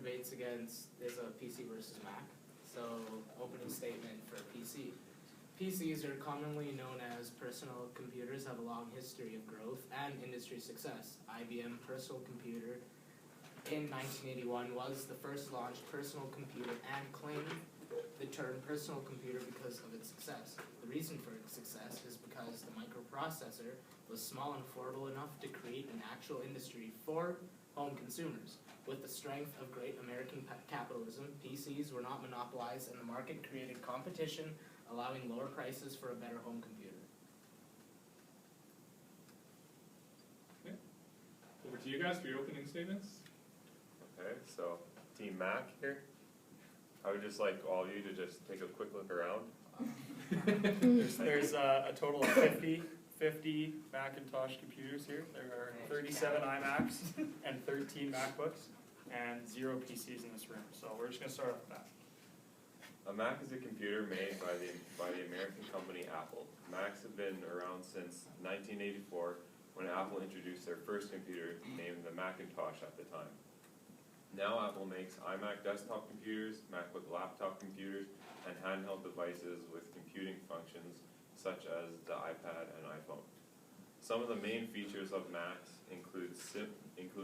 debates is a PC versus Mac. So, opening statement for PC. PCs are commonly known as personal computers, have a long history of growth and industry success. IBM Personal Computer in 1981 was the first launched personal computer and claimed the term personal computer because of its success. The reason for its success is because the microprocessor was small and affordable enough to create an actual industry for home consumers. With the strength of great American capitalism, PCs were not monopolized and the market created competition, allowing lower prices for a better home computer. Okay. Over to you guys for your opening statements. Okay, so Team Mac here. I would just like all of you to just take a quick look around. There's a total of 50 Macintosh computers here. There are 37 iMacs and 13 MacBooks and 0 PCs in this room. So we're just going to start off with that. A Mac is a computer made by the American company Apple. Macs have been around since 1984 when Apple introduced their first computer named the Macintosh at the time. Now Apple makes iMac desktop computers, MacBook laptop computers, and handheld devices with computing functions such as the iPad and iPhone. Some of the main features of Macs include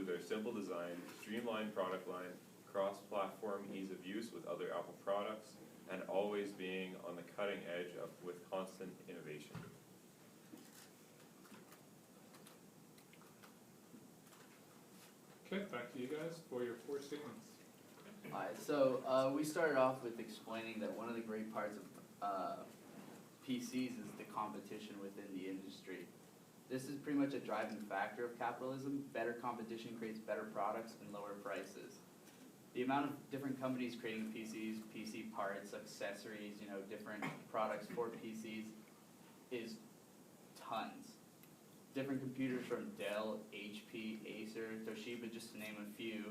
their simple design, streamlined product line, cross-platform ease of use with other Apple products, and always being on the cutting edge with constant innovation. Okay, back to you guys for your 4 statements. Alright, so we started off with explaining that one of the great parts of PCs is the competition within the industry. This is pretty much a driving factor of capitalism. Better competition creates better products and lower prices. The amount of different companies creating PCs, PC parts, accessories, different products for PCs is tons. Different computers from Dell, HP, Acer, Toshiba, just to name a few,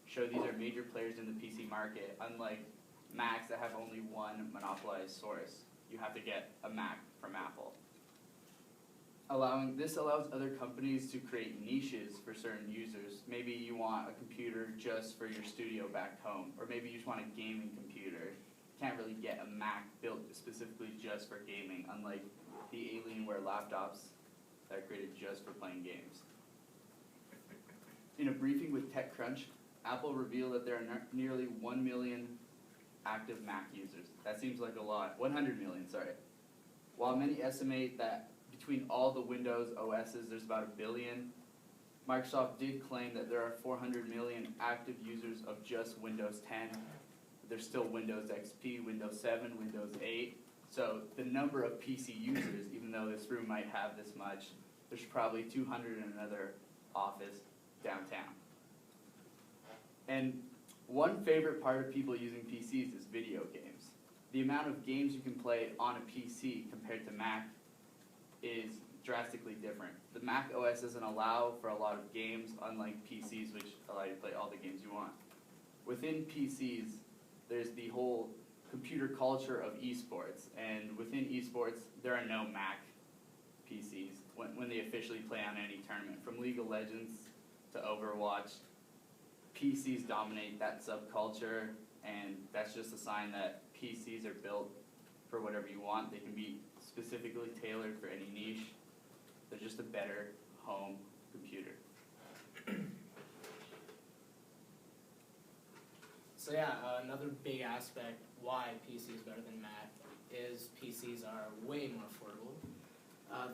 show these are major players in the PC market, unlike Macs that have only one monopolized source. You have to get a Mac from Apple. This allows other companies to create niches for certain users. Maybe you want a computer just for your studio back home, or maybe you just want a gaming computer. You can't really get a Mac built specifically just for gaming, unlike the Alienware laptops that are created just for playing games. In a briefing with TechCrunch, Apple revealed that there are nearly 1 million active Mac users. That seems like a lot. 100 million, sorry. While many estimate that between all the Windows OSs, there's about 1 billion. Microsoft did claim that there are 400 million active users of just Windows 10. There's still Windows XP, Windows 7, Windows 8. So the number of PC users, even though this room might have this much, there's probably 200 in another office downtown. And one favorite part of people using PCs is video games. The amount of games you can play on a PC compared to Mac is drastically different. The Mac OS doesn't allow for a lot of games, unlike PCs, which allow you to play all the games you want. Within PCs, there's the whole computer culture of esports, and within esports, there are no Mac PCs when they officially play on any tournament. From League of Legends to Overwatch, PCs dominate that subculture, and that's just a sign that PCs are built for whatever you want. They can be specifically tailored for any niche. They're just a better home computer. So yeah, another big aspect why PC is better than Mac is PCs are way more affordable.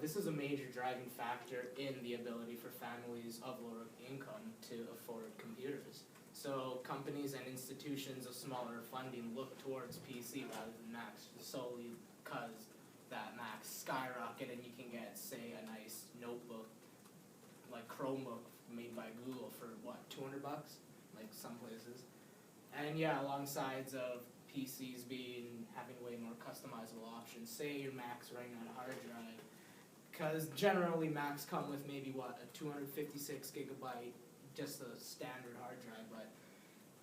This is a major driving factor in the ability for families of lower income to afford computers. So companies and institutions of smaller funding look towards PC rather than Macs solely because that Macs skyrocket and you can get, say, a nice notebook like Chromebook made by Google for what, 200 bucks, like some places. And yeah, alongside of PCs having way more customizable options. Say your Mac's running on a hard drive, because generally Macs come with maybe what, a 256 gigabyte, just a standard hard drive. But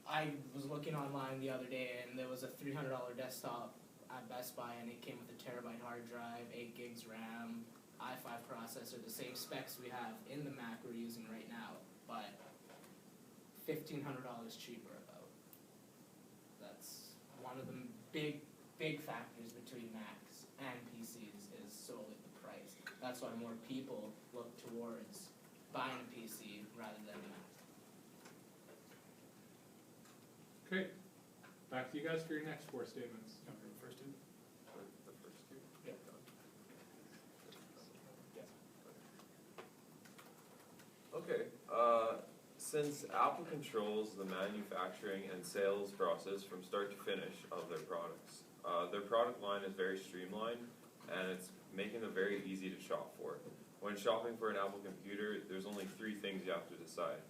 I was looking online the other day, and there was a $300 desktop at Best Buy, and it came with a terabyte hard drive, 8 gigs RAM, i5 processor, the same specs we have in the Mac we're using right now, but $1,500 cheaper about. one of the big factors between Macs and PCs is solely the price. That's why more people look towards buying a PC rather than a Mac. Okay, back to you guys for your next 4 statements. Okay, the first two. The first two? Yep. Okay, since Apple controls the manufacturing and sales process from start to finish of their products, their product line is very streamlined and it's making them very easy to shop for. When shopping for an Apple computer, there's only 3 things you have to decide.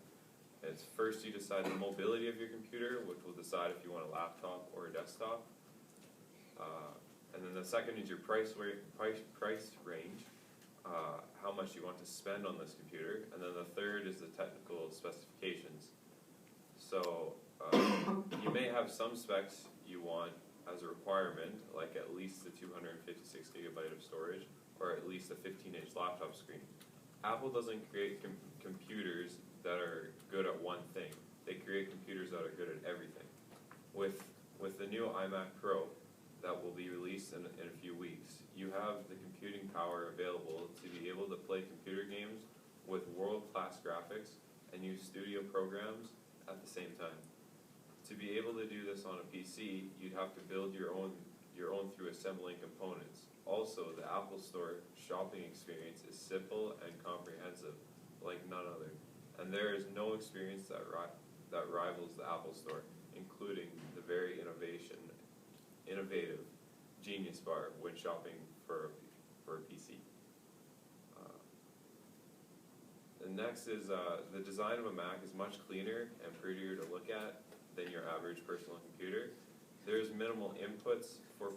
It's first you decide the mobility of your computer, which will decide if you want a laptop or a desktop. And then the second is your price range, how much you want to spend on this computer. And then the third is the technical specifications. So you may have some specs you want as a requirement, like at least the 256 gigabyte of storage, or at least a 15-inch laptop screen. Apple doesn't create computers that are good at one thing. They create computers that are good at everything. With the new iMac Pro that will be released in a few weeks, you have the computing power available to be able to play computer games with world-class graphics and use studio programs at the same time. To be able to do this on a PC, you'd have to build your own through assembling components. Also, the Apple Store shopping experience is simple and comprehensive, like none other. And there is no experience that rivals the Apple Store, including the very innovative Genius Bar when shopping for a PC. And next is the design of a Mac is much cleaner and prettier to look at than your average personal computer. There's minimal inputs for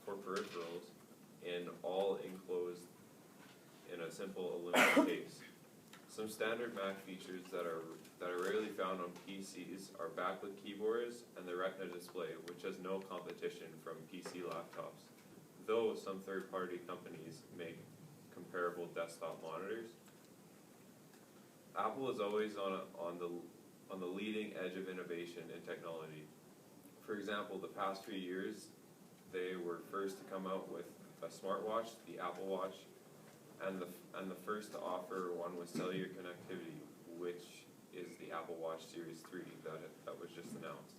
peripherals and all enclosed in a simple aluminum case. Some standard Mac features that are rarely found on PCs are backlit keyboards and the Retina display, which has no competition from PC laptops, though some third-party companies make comparable desktop monitors. Apple is always on the leading edge of innovation in technology. For example, the past few years, they were first to come out with a smartwatch, the Apple Watch, and the first to offer one with cellular connectivity, which is the Apple Watch Series 3 that was just announced.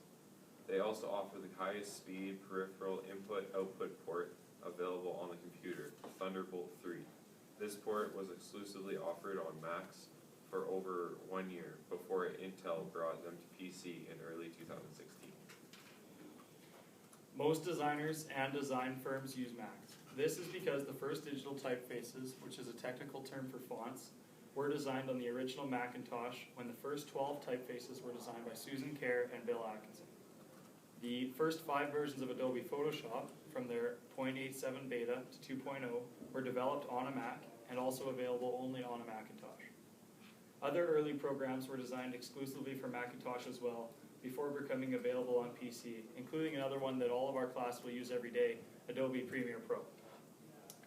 They also offer the highest speed peripheral input-output port available on the computer, Thunderbolt 3. This port was exclusively offered on Macs for over 1 year before Intel brought them to PC in early 2016. Most designers and design firms use Macs. This is because the first digital typefaces, which is a technical term for fonts, were designed on the original Macintosh when the first 12 typefaces were designed by Susan Kerr and Bill Atkinson. The first 5 versions of Adobe Photoshop, from their 0.87 beta to 2.0, were developed on a Mac and also available only on a Macintosh. Other early programs were designed exclusively for Macintosh as well, before becoming available on PC, including another one that all of our class will use every day, Adobe Premiere Pro.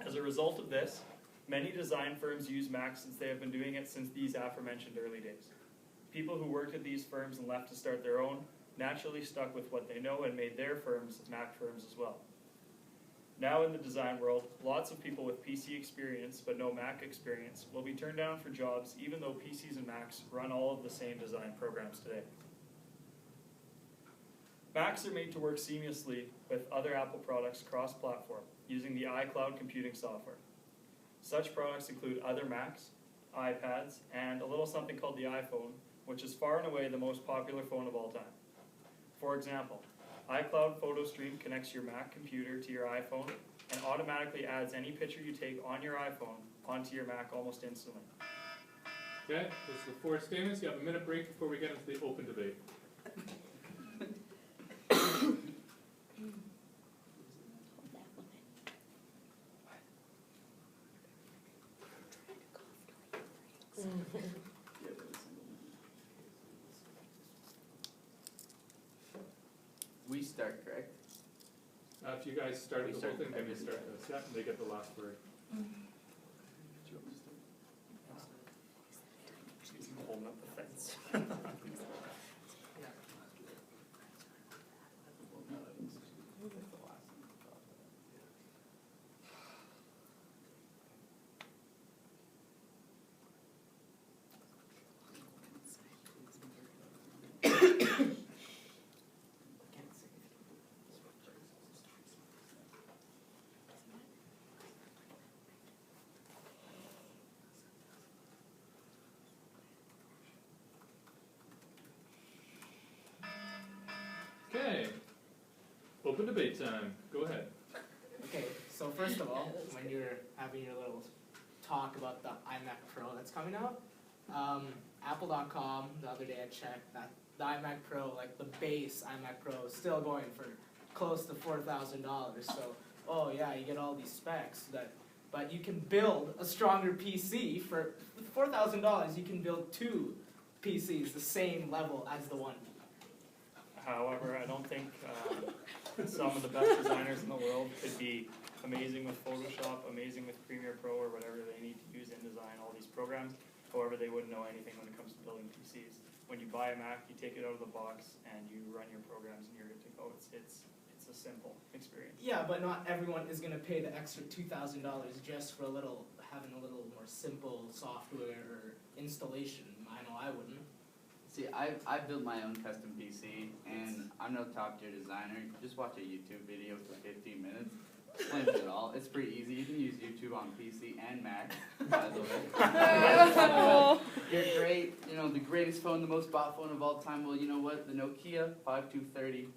As a result of this, many design firms use Macs since they have been doing it since these aforementioned early days. People who worked at these firms and left to start their own naturally stuck with what they know and made their firms Mac firms as well. Now in the design world, lots of people with PC experience but no Mac experience will be turned down for jobs even though PCs and Macs run all of the same design programs today. Macs are made to work seamlessly with other Apple products cross-platform using the iCloud computing software. Such products include other Macs, iPads, and a little something called the iPhone, which is far and away the most popular phone of all time. For example, iCloud PhotoStream connects your Mac computer to your iPhone and automatically adds any picture you take on your iPhone onto your Mac almost instantly. Okay, those are the 4 statements. You have a minute break before we get into the open debate. We start, correct? If you guys started We the start whole thing, then you everything. start this. Yeah, and they get the last word. Holding up the fence. Open debate time. Go ahead. Okay, so first of all, when you're having your little talk about the iMac Pro that's coming out, Apple.com, the other day I checked that the iMac Pro, like the base iMac Pro, is still going for close to $4,000. So, oh yeah, you get all these specs, but you can build a stronger PC for $4,000. You can build 2 PCs the same level as the one. However, I don't think some of the best designers in the world could be amazing with Photoshop, amazing with Premiere Pro, or whatever they need to use InDesign, all these programs. However, they wouldn't know anything when it comes to building PCs. When you buy a Mac, you take it out of the box and you run your programs and you're good to go. It's a simple experience. Yeah, but not everyone is going to pay the extra $2,000 just for having a little more simple software or installation. I know I wouldn't. See, I built my own custom PC, and I'm no top tier designer. Just watch a YouTube video for 15 minutes. Explains it all. It's pretty easy. You can use YouTube on PC and Mac, by the way. You're great. You know, the greatest phone, the most bought phone of all time. Well, you know what? The Nokia 5230.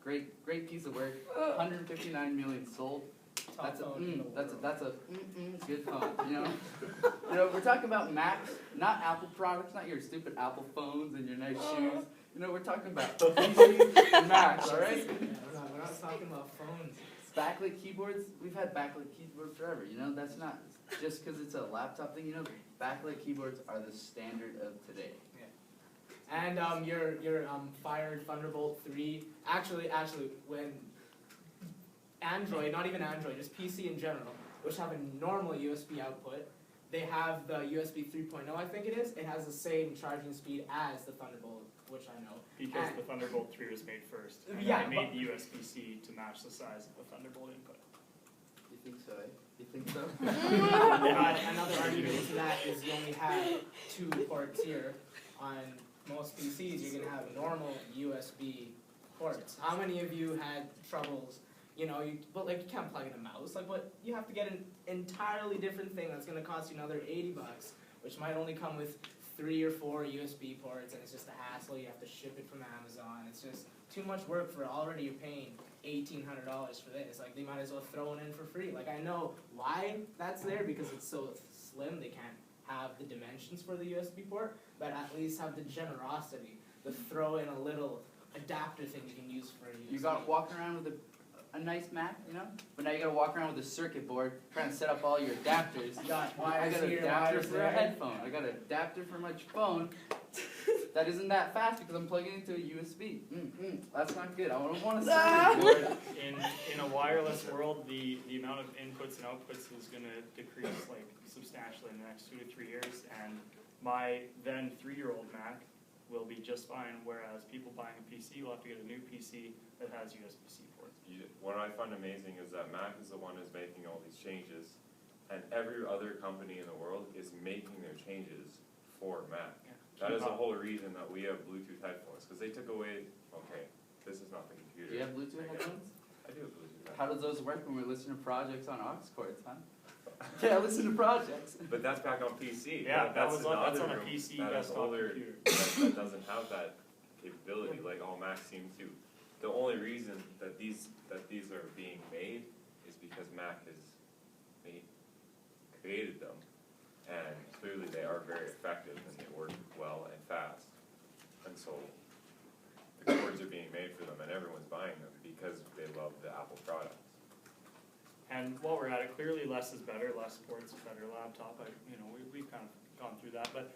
Great piece of work. 159 million sold. Top phone in the world. That's a good phone. You know, we're talking about Macs, not Apple products, not your stupid Apple phones and your nice shoes. You know, we're talking about PCs and Macs, all right? Yeah, we're not talking about phones. Backlit keyboards, we've had backlit keyboards forever. You know, that's not just because it's a laptop thing. You know, backlit keyboards are the standard of today. And your Fire Thunderbolt 3, actually, when Android, not even Android, just PC in general, which have a normal USB output, they have the USB 3.0, I think it is. It has the same charging speed as the Thunderbolt, which I know. Because the Thunderbolt 3 was made first. And Yeah, they made the USB-C to match the size of the Thunderbolt input. You think so, eh? You think so? Another argument to that is you only have 2 ports here. On most PCs, you're going to have normal USB ports. How many of you had troubles? You know, you can't plug in a mouse. You have to get an entirely different thing that's going to cost you another $80, which might only come with 3 or 4 USB ports, and it's just a hassle. You have to ship it from Amazon. It's just too much work for already you're paying $1,800 for this. They might as well throw it in for free. I know why that's there, because it's so slim. They can't have the dimensions for the USB port, but at least have the generosity to throw in a little adapter thing you can use for a USB. You got walking around with a nice Mac, you know? But now you gotta walk around with a circuit board trying to set up all your adapters. You got I wires got an here, adapter wires for a there. headphone. I got an adapter for my phone. That isn't that fast because I'm plugging it into a USB. That's not good. I don't want a circuit board. In a wireless world, the amount of inputs and outputs is going to decrease substantially in the next 2 to 3 years, and my then 3-year-old Mac will be just fine, whereas people buying a PC will have to get a new PC that has USB-C ports. What I find amazing is that Mac is the one who's making all these changes, and every other company in the world is making their changes for Mac. Yeah. That is the whole reason that we have Bluetooth headphones, because they took away, okay, this is not the computer. Do you have Bluetooth headphones? I do have Bluetooth headphones. How does those work when we're listening to projects on aux cords, huh? Yeah, listen to projects. But that's back on PC. Yeah, that's that's in the on other a room PC that has desktop older, computer. that doesn't have that capability like all Macs seem to. The only reason that these are being made is because Mac has created them, and clearly they are very effective and they work well and fast. And so the cords are being made for them, and everyone's buying them because they love the Apple products. And while we're at it, clearly less is better, less ports, better laptop. We've kind of gone through that. But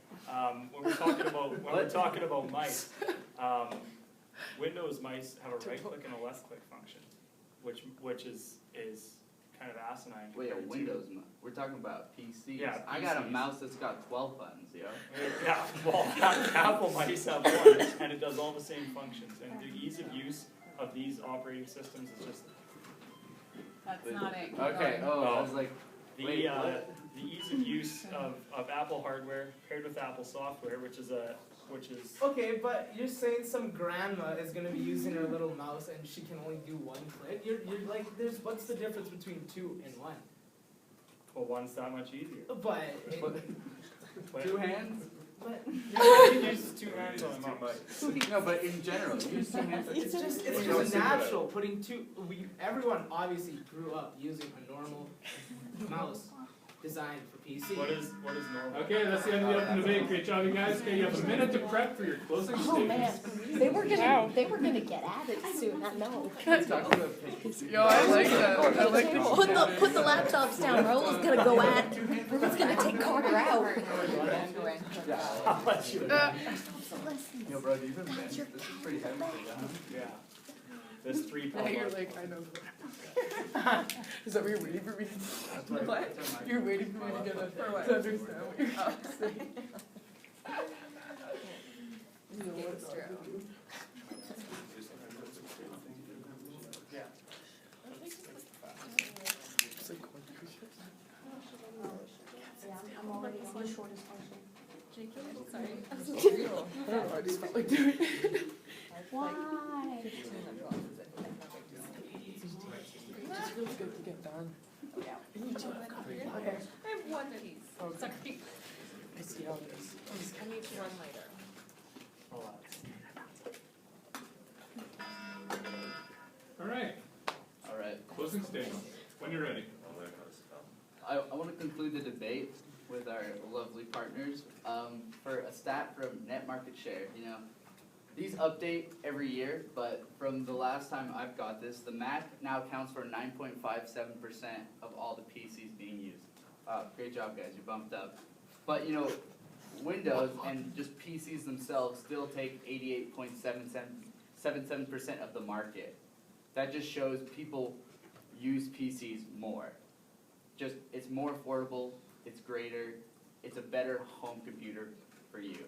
when we're talking about mice, Windows mice have a right click and a left click function, which is kind of asinine. Wait, a compared to- Windows mouse. We're talking about PCs. Yeah, I got a PCs. mouse that's got 12 buttons, yo. Yeah, well, Apple mice have one, and it does all the same functions. And the ease of use of these operating systems is just That's not it. Okay, I was like, wait, the what? ease of use of Apple hardware paired with Apple software, which is Okay, but you're saying some grandma is gonna be using her little mouse and she can only do 1 click. You're what's the difference between 2 and 1? well, one's that much easier. But But 2 hands? Use two hands on a mouse. No, but in general, use two hands. It's just You know, it's it's natural putting two. Everyone obviously grew up using a normal mouse designed for PC. What is normal? Okay, that's the end of the open debate. Great job, you guys. Okay, you have a minute to prep for your closing Oh man, statements. they were gonna get at it soon, I know. Yo, I like that. I like the Put the laptops down, Raul's gonna go at, Raul's gonna take Carter out. I'll let you. Yo, bro, do you even bench? This is pretty heavy for you, huh? Yeah. This 3 Now pound. you're like, I know. Is that what you're waiting for me? That's why- What? that's why my- You're waiting for me to get For what? to understand what you're saying. It's like, what do you say? I'm already on the shortest function. Sorry. I don't know, I just felt like doing it. Why? It just feels good to get done. Me too. Okay. I have one piece. Okay. Sorry. I see how it is. I need to run later. Alright, Alright. closing statement. When you're ready. I'll learn how to spell. I want to conclude the debate with our lovely partners. For a stat from Net Market Share, you know, these update every year, but from the last time I've got this, the Mac now accounts for 9.57% of all the PCs being used. Great job, guys, you bumped up. But you know, Windows and just PCs themselves still take 88.77% of the market. That just shows people use PCs more. Just, it's more affordable, it's greater, it's a better home computer for you.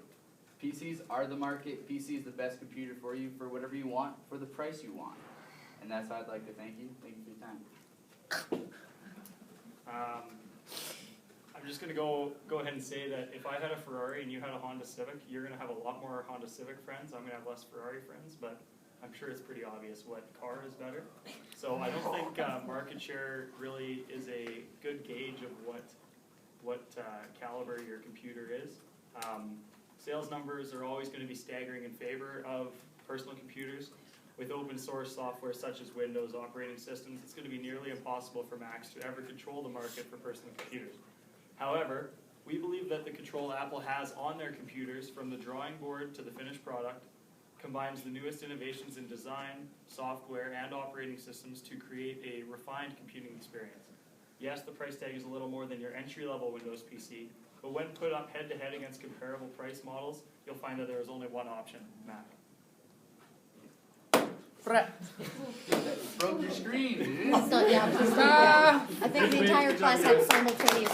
PCs are the market, PC is the best computer for you, for whatever you want, for the price you want. And that's how I'd like to thank you for your time. I'm just gonna go ahead and say that if I had a Ferrari and you had a Honda Civic, you're gonna have a lot more Honda Civic friends. I'm gonna have less Ferrari friends, but I'm sure it's pretty obvious what car is better. So I don't think market share really is a good gauge of what caliber your computer is. Sales numbers are always going to be staggering in favor of personal computers. With open source software such as Windows operating systems, it's going to be nearly impossible for Macs to ever control the market for personal computers. However, we believe that the control Apple has on their computers, from the drawing board to the finished product, combines the newest innovations in design, software, and operating systems to create a refined computing experience. Yes, the price tag is a little more than your entry-level Windows PC, but when put up head-to-head against comparable price models, you'll find that there is only one option, Mac. Broke your screen, dude. It's not, yeah, I think the entire class had simultaneous.